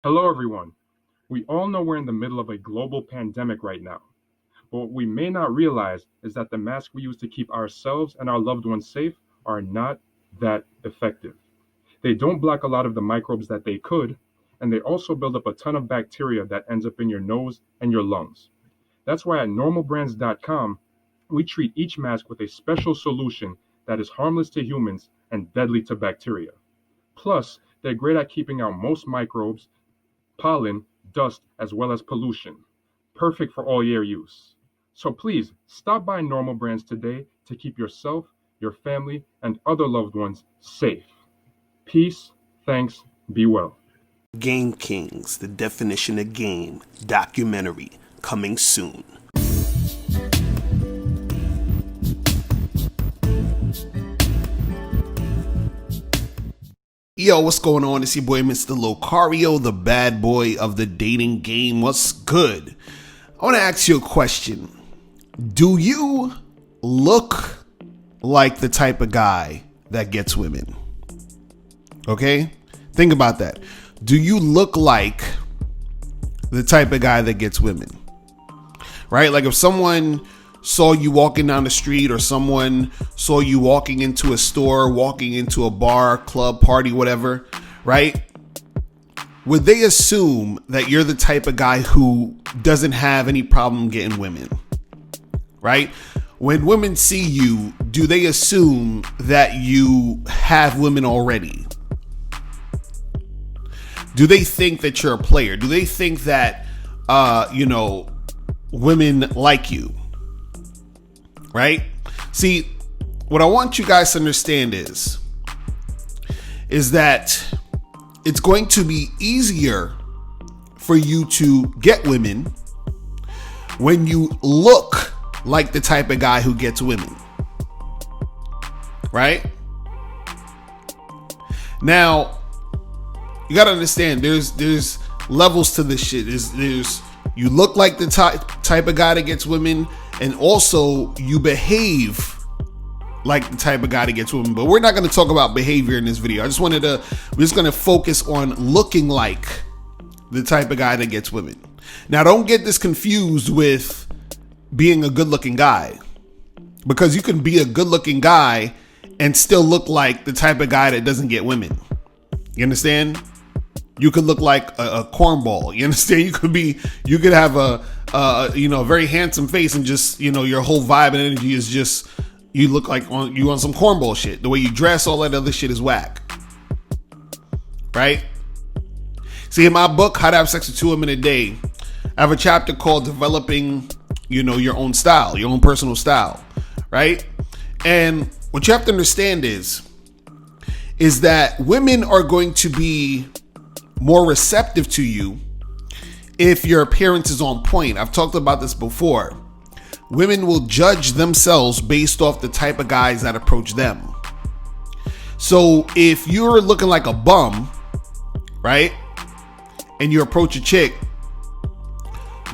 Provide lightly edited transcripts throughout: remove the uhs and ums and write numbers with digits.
Hello, everyone. We all know we're in the middle of a global pandemic right now, but what we may not realize is that the masks we use to keep ourselves and our loved ones safe are not that effective. They don't block a lot of the microbes that they could, and they also build up a ton of bacteria that ends up in your nose and your lungs. That's why at normalbrands.com, we treat each mask with a special solution that is harmless to humans and deadly to bacteria. Plus, they're great at keeping out most microbes, pollen, dust, as well as pollution. Perfect for all year use. So please stop by Normal Brands today to keep yourself, your family, and other loved ones safe. Peace, thanks, be well. Game Kings, the definition of game, documentary, coming soon. Yo, what's going on? It's your boy, Mr. Locario, the bad boy of the dating game. What's good? I want to ask you a question. Do you look like the type of guy that gets women? Okay? Think about that. Do you look like the type of guy that gets women? Right? Like if someone saw you walking down the street, or someone saw you walking into a store, walking into a bar, club, party, whatever, right? Would they assume that you're the type of guy who doesn't have any problem getting women? Right? When women see you, do they assume that you have women already? Do they think that you're a player? Do they think that, women like you? Right? See, what I want you guys to understand is that it's going to be easier for you to get women when you look like the type of guy who gets women. Right? Now, you gotta understand, there's levels to this shit. There's you look like the type of guy that gets women, and also you behave like the type of guy that gets women. But we're not going to talk about behavior in this video. We're just going to focus on looking like the type of guy that gets women. Now, don't get this confused with being a good looking guy, because you can be a good looking guy and still look like the type of guy that doesn't get women. You understand? You could look like a cornball. You understand? You could have a very handsome face, and just, your whole vibe and energy is just, you look like on some cornball shit. The way you dress, all that other shit is whack. Right? See, in my book, How to Have Sex with 2 Women a Day, I have a chapter called Developing, your own style, your own personal style. Right? And what you have to understand is that women are going to be more receptive to you if your appearance is on point. I've talked about this before. Women will judge themselves based off the type of guys that approach them. So if you're looking like a bum, right, and you approach a chick,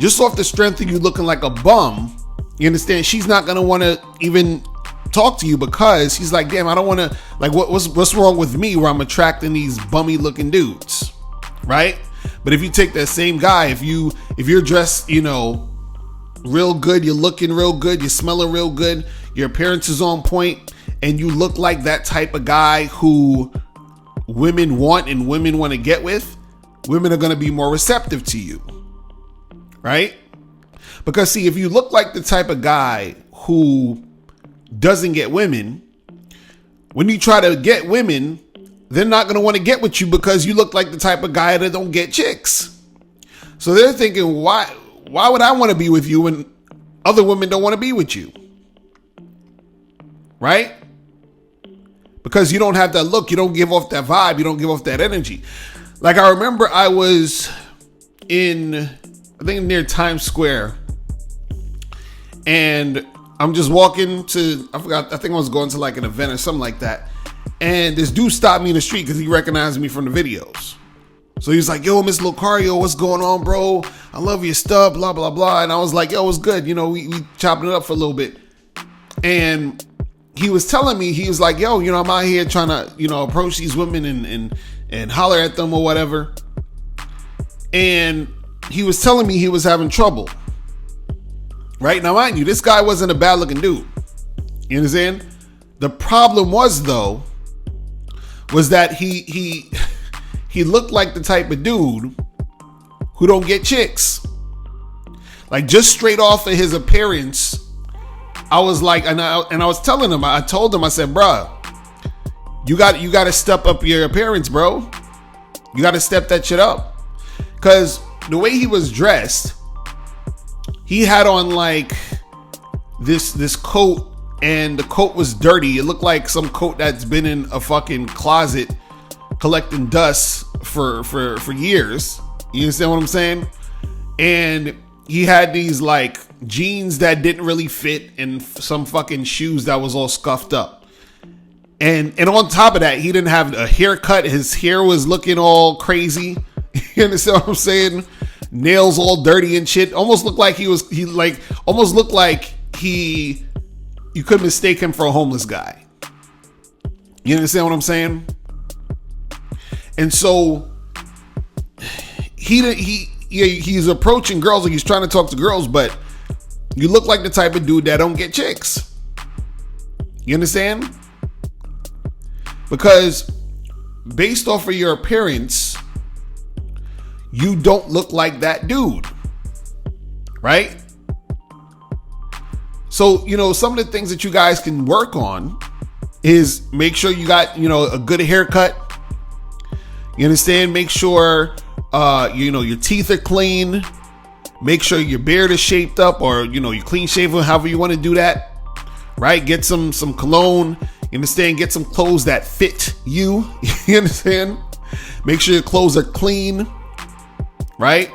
just off the strength of you looking like a bum, you understand, she's not gonna want to even talk to you, because she's like, damn, I don't want to, like, what's wrong with me where I'm attracting these bummy looking dudes, right? But if you take that same guy, if you're dressed, real good, you're looking real good, you're smelling real good, your appearance is on point, and you look like that type of guy who women want and women want to get with, women are going to be more receptive to you, right? Because see, if you look like the type of guy who doesn't get women, when you try to get women, they're not going to want to get with you because you look like the type of guy that don't get chicks. So they're thinking, why would I want to be with you when other women don't want to be with you? Right? Because you don't have that look. You don't give off that vibe. You don't give off that energy. Like, I remember I was I think near Times Square, and I'm just walking I think I was going to like an event or something like that. And this dude stopped me in the street because he recognized me from the videos. So he was like, yo, Miss Locario, what's going on, bro? I love your stuff, blah, blah, blah. And I was like, yo, what's good? We chopping it up for a little bit. And he was telling me, he was like, yo, I'm out here trying to, approach these women and holler at them or whatever. and he was telling me he was having trouble. Right? Now, mind you, this guy wasn't a bad looking dude. You understand? The problem was that he looked like the type of dude who don't get chicks. Like, just straight off of his appearance, I was like, and I was telling him, I told him, I said, bruh, you got to step up your appearance, bro. You got to step that shit up. Because the way he was dressed, he had on like this coat, and the coat was dirty. It looked like some coat that's been in a fucking closet collecting dust for years. You understand what I'm saying? And he had these like jeans that didn't really fit and some fucking shoes that was all scuffed up. And on top of that, he didn't have a haircut. His hair was looking all crazy. You understand what I'm saying? Nails all dirty and shit. Almost looked like you could mistake him for a homeless guy. You understand what I'm saying? And so he's approaching girls, like he's trying to talk to girls, but you look like the type of dude that don't get chicks. You understand? Because based off of your appearance, you don't look like that dude. Right? So, some of the things that you guys can work on is make sure you got, a good haircut. You understand? Make sure, your teeth are clean. Make sure your beard is shaped up, or, you're clean shaven, however you want to do that. Right? Get some cologne. You understand? Get some clothes that fit you. You understand? Make sure your clothes are clean. Right?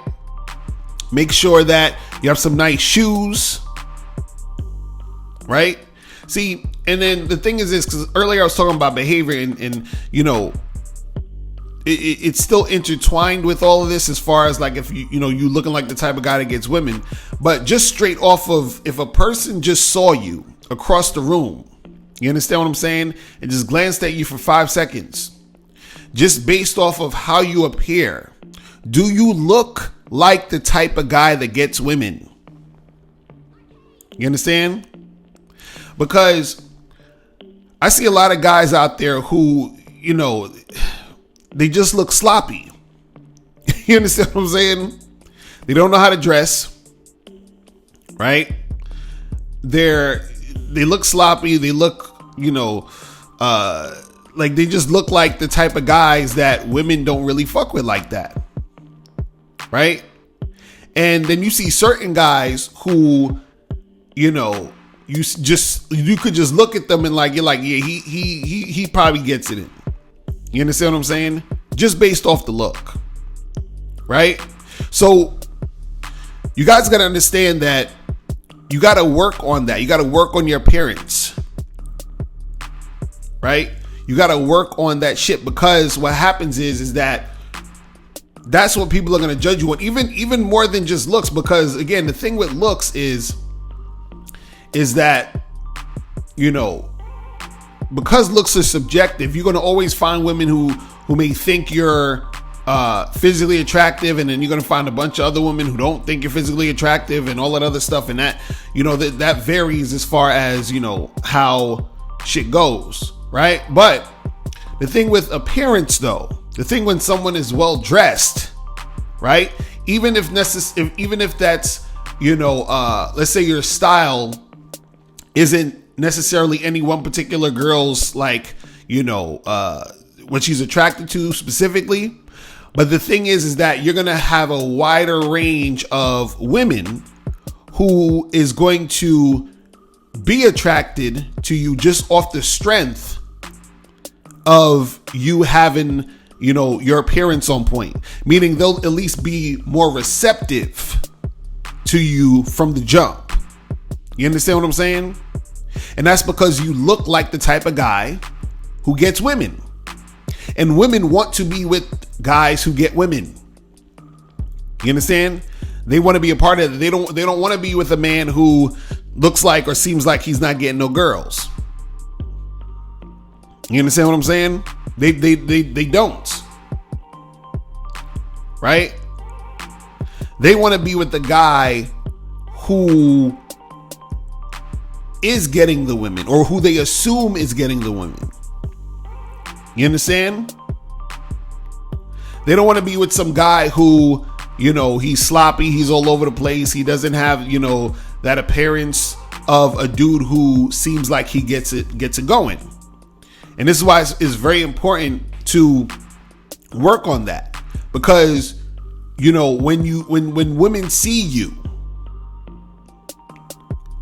Make sure that you have some nice shoes. Right? See, and then the thing is this, because earlier I was talking about behavior and it's still intertwined with all of this, as far as like if you looking like the type of guy that gets women. But just straight off of, if a person just saw you across the room, you understand what I'm saying, and just glanced at you for 5 seconds, just based off of how you appear, do you look like the type of guy that gets women? You understand? Because I see a lot of guys out there who, they just look sloppy. You understand what I'm saying? They don't know how to dress. Right? They look sloppy. They look, like they just look like the type of guys that women don't really fuck with like that. Right? And then you see certain guys who, you could just look at them and you're like, yeah, he probably gets it in. You understand what I'm saying? Just based off the look. Right? So you guys got to understand that you got to work on that. You got to work on your appearance. Right? You got to work on that shit, because what happens is that that's what people are going to judge you on, even more than just looks. Because again, the thing with looks is that, because looks are subjective, you're going to always find women who may think you're physically attractive, and then you're going to find a bunch of other women who don't think you're physically attractive, and all that other stuff. And that, that varies as far as, how shit goes. Right? But the thing with appearance, though, the thing when someone is well dressed, right? Even if that's, let's say your style isn't necessarily any one particular girl's what she's attracted to specifically. But the thing is that you're going to have a wider range of women who is going to be attracted to you just off the strength of you having, your appearance on point. Meaning they'll at least be more receptive to you from the jump. You understand what I'm saying? And that's because you look like the type of guy who gets women. And women want to be with guys who get women. You understand? They want to be a part of it. They don't want to be with a man who looks like or seems like he's not getting no girls. You understand what I'm saying? They don't. Right? They want to be with the guy who is getting the women, or who they assume is getting the women. You understand? They don't want to be with some guy who, you know, he's sloppy, he's all over the place, he doesn't have, you know, that appearance of a dude who seems like he gets it going. And this is why it's very important to work on that, because, you know, when women see you,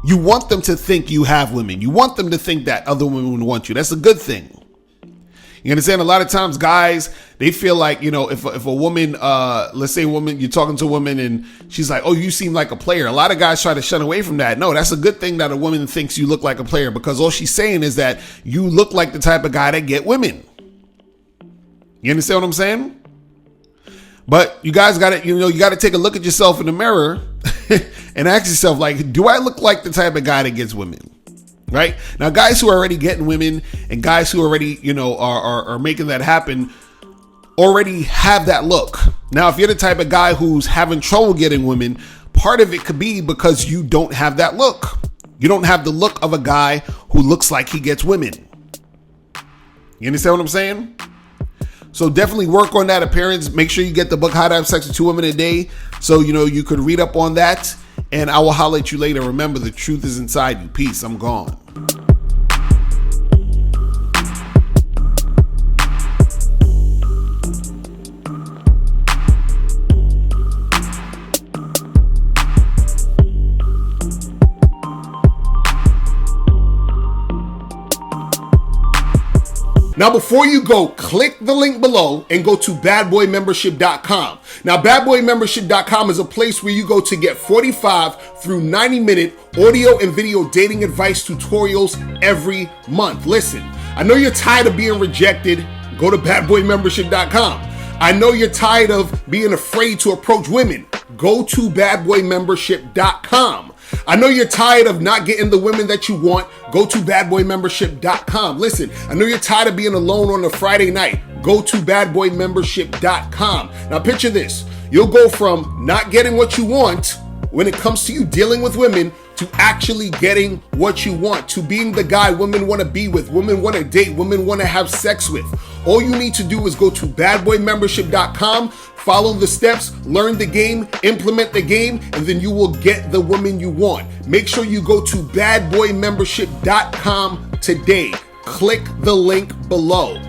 you want them to think you have women. You want them to think that other women want you. That's a good thing. You understand? A lot of times guys, they feel like, you know, if a woman, let's say a woman, you're talking to a woman and she's like, oh, you seem like a player. A lot of guys try to shun away from that. No, that's a good thing that a woman thinks you look like a player, because all she's saying is that you look like the type of guy that get women. You understand what I'm saying? But you guys got to, you know, you got to take a look at yourself in the mirror and ask yourself, like, do I look like the type of guy that gets women? Right? Now, guys who are already getting women and guys who already, you know, are making that happen already have that look. Now, if you're the type of guy who's having trouble getting women, part of it could be because you don't have that look. You don't have the look of a guy who looks like he gets women. You understand what I'm saying? So definitely work on that appearance. Make sure you get the book, How to Have Sex with 2 Women a Day, so, you know, you could read up on that. And I will holler at you later. Remember, the truth is inside you. Peace. I'm gone. Now, before you go, click the link below and go to badboymembership.com. Now, badboymembership.com is a place where you go to get 45 through 90-minute audio and video dating advice tutorials every month. Listen, I know you're tired of being rejected. Go to badboymembership.com. I know you're tired of being afraid to approach women. Go to badboymembership.com. I know you're tired of not getting the women that you want. Go to badboymembership.com. Listen, I know you're tired of being alone on a Friday night. Go to badboymembership.com. Now picture this. You'll go from not getting what you want when it comes to you dealing with women to actually getting what you want, to being the guy women want to be with, women want to date, women want to have sex with. All you need to do is go to badboymembership.com, follow the steps, learn the game, implement the game, and then you will get the woman you want. Make sure you go to badboymembership.com today. Click the link below.